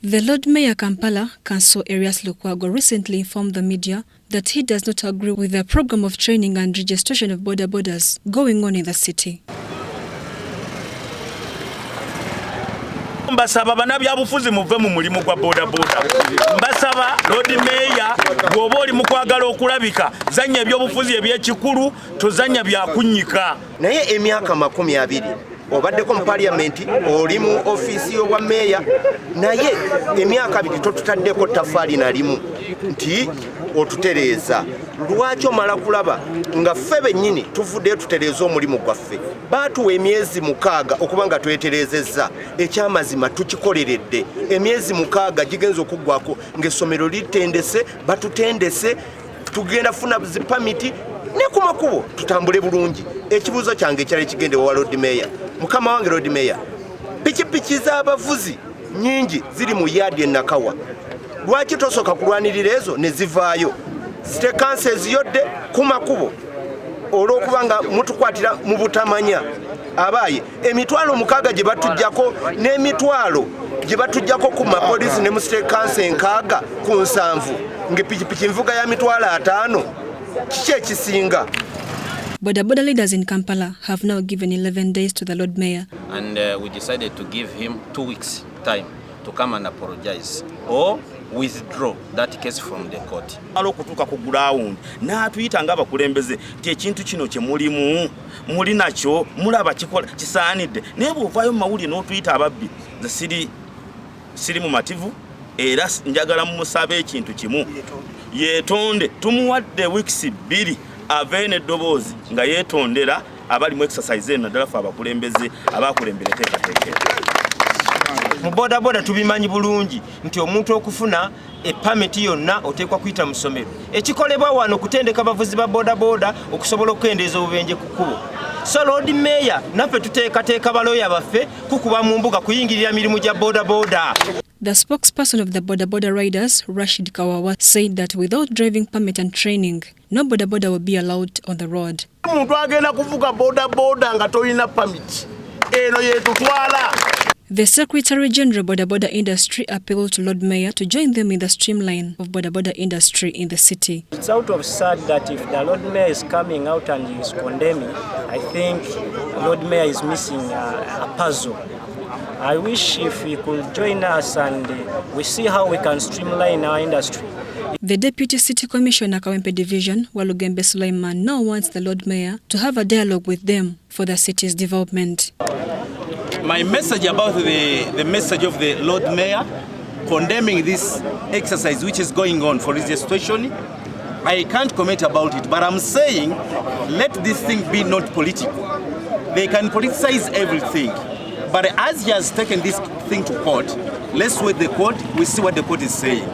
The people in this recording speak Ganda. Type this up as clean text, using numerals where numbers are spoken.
The Lord Mayor Kampala, Council Areas Lukwago, recently informed the media that he does not agree with the program of training and registration of border borders going on in the city. Mbasaba banabyabufuzi muve mu mulimu gwa bodaboda. Mbasaba Lord Mayor bw'oba oli mu kwagala okulabika zanya ebyobufuzi eby'ekikulu tozanya byakunnyika. Naye emyaka 20 obaddeko mu parliament oli mu office y'obwa meya naye emyaka 2 totutaddeko tafaali na limu nti otutereeza. Lwaki omala kulaba nga ffe bennyini tuvuddeyo tutereeza omulimu gwaffe? Baatuwa emyezi 6 okuba nga twetereezezza. Ekyamazima tukikoleredde. Emyezi 6 gigenza okuggwako ng'essomero litendese, batutendese, tugenda funa zipamiti ne ku makubo tutambule bulungi. Ekibuuzo kyange kyali kigende wa Lord Mayor. Mukama wange Lord Mayor, pikipiki z'abavuzi nyingi ziri mu yadi Nakawa. Lwaki tosoka kulwanirira ezo ne zivaayo? Stekanses yodde ku makubo olw'okubanga mutukwatira mu butamanya. Abaaye emitwalo 6 gye batujjako n'emitwalo gye batujjako ku mapolisi ne mu stekanse 6 ku 7 ng'epikipiki nvuga ya mitwalo 5 kiki ekisinga? Bodaboda leaders in Kampala have now given 11 days to the Lord Mayor. And we decided to give him 2 weeks time to come and apologize or withdraw that case from the court. Okutuuka ku ground n'atuyita ng'abakulembeze ti ekintu kino kye mulimu muli nakyo mulaba kikola kisaanidde naye bw'ovaayo mu mawulire n'otuyita ababbi nze siri mumativu era njagala mumusabe ekintu kimu yeetonde. Tumuwadde weeks 2 aveyo n'eddoboozi nga yeetondera abali mu exercise eno naddala ffe abakulembeze abakulembera teekateeka. Mu bodaboda tubimanyi bulungi nti omuntu okufuna epamiti yonna oteekwa kuyita mu ssomero. Ekikolebwa wano kutendeka abavuzi ba bodaboda okusobola okukendeeza obubenje ku kkubo. So Lord Mayor naffe tuteekateeka balooya baffe kukuba mu mbuga kuyingirira mirimu gya bodaboda. The spokesperson of the bodaboda riders, Rashid Kawawa, said that without driving permit and training, no bodaboda will be allowed on the road. Omuntu agenda kuvuga bodaboda nga tolina permit eno yeetutwala. The Secretary General Bodaboda Industry appealed to Lord Mayor to join them in the streamline of bodaboda industry in the city. It's out of sad that if the Lord Mayor is coming out and is condemning, I think Lord Mayor is missing a puzzle. I wish if he could join us and we see how we can streamline our industry. The Deputy City Commissioner Kawempe Division, Walugembe Sulaiman, now wants the Lord Mayor to have a dialogue with them for the city's development. My message about the message of the Lord Mayor condemning this exercise which is going on for registration, I can't comment about it, but I'm saying let this thing be not political. They can politicize everything, but as he has taken this thing to court, let's wait the court, we see what the court is saying.